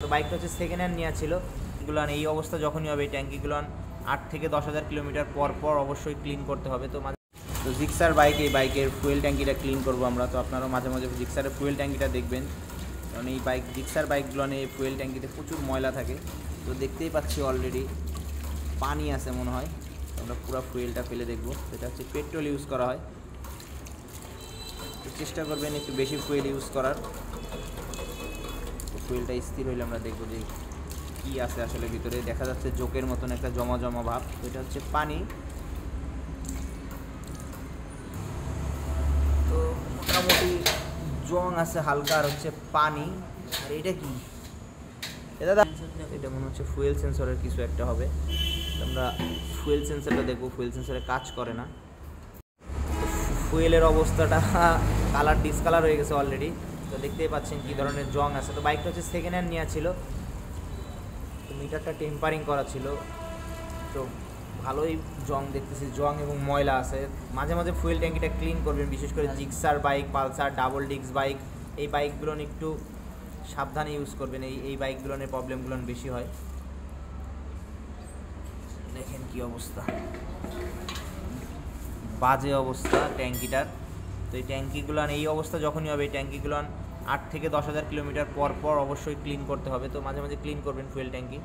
তো বাইকটা হচ্ছে সেকেন্ড হ্যান্ড নেওয়া ছিল। এগুলান এই অবস্থা যখনই হবে, এই ট্যাঙ্কিগুলান 8 থেকে 10,000 কিলোমিটার পর পর অবশ্যই ক্লিন করতে হবে। তো জিক্সার বাইক, এই বাইকের ফুয়েল ট্যাঙ্কিটা ক্লিন করবো আমরা। তো আপনারাও মাঝে মাঝে জিক্সারের ফুয়েল ট্যাঙ্কিটা দেখবেন, কারণ এই জিক্সার বাইকগুলোনে এই ফুয়েল ট্যাঙ্কিতে প্রচুর ময়লা থাকে। তো দেখতেই পাচ্ছি অলরেডি পানি আছে মনে হয়, আমরা পুরো ফুয়েলটা ফেলে দেখবো। এটা হচ্ছে পেট্রোল ইউজ করা হয়, তো চেষ্টা করবেন একটু বেশি ফুয়েল ইউজ করার। ফুয়েলটা স্থির হইলে আমরা দেখবো যে কী আছে আসলে ভিতরে। দেখা যাচ্ছে জোকের মতন একটা জমা জমা ভাব, এটা হচ্ছে পানি। তো মোটামুটি জং আছে হালকা, আর হচ্ছে পানি। আর এটা কি দাদা? এটা মনে হচ্ছে ফুয়েল সেন্সরের কিছু একটা হবে। আমরা ফুয়েল সেন্সরটা দেখবো, ফুয়েল সেন্সরে কাজ করে না। ফুয়েলের অবস্থাটা কালার ডিসকালার হয়ে গেছে অলরেডি। তো দেখতেই পাচ্ছেন কী ধরনের জং আছে। তো বাইকটা হচ্ছে সেকেন্ড হ্যান্ড নেওয়া ছিল, তো মিটারটা টেম্পারিং করা ছিল। তো ভালোই জং দেখতেছি, জং এবং ময়লা আছে। মাঝে মাঝে ফুয়েল ট্যাঙ্কিটা ক্লিন করবেন, বিশেষ করে Gixxer bike, Pulsar, double disc bike, এই বাইকগুলো একটু সাবধানে ইউজ করবেন। এই বাইকগুলোর প্রবলেমগুলো বেশি হয়। দেখেন কি অবস্থা, বাজে অবস্থা ট্যাঙ্কিটার। তো এই ট্যাঙ্কিগুলান এই অবস্থা যখনই হবে, এই ট্যাঙ্কিগুলান 8 থেকে 10,000 কিলোমিটার পর পর অবশ্যই ক্লিন করতে হবে। তো মাঝে মাঝে ক্লিন করবেন ফুয়েল ট্যাঙ্কি।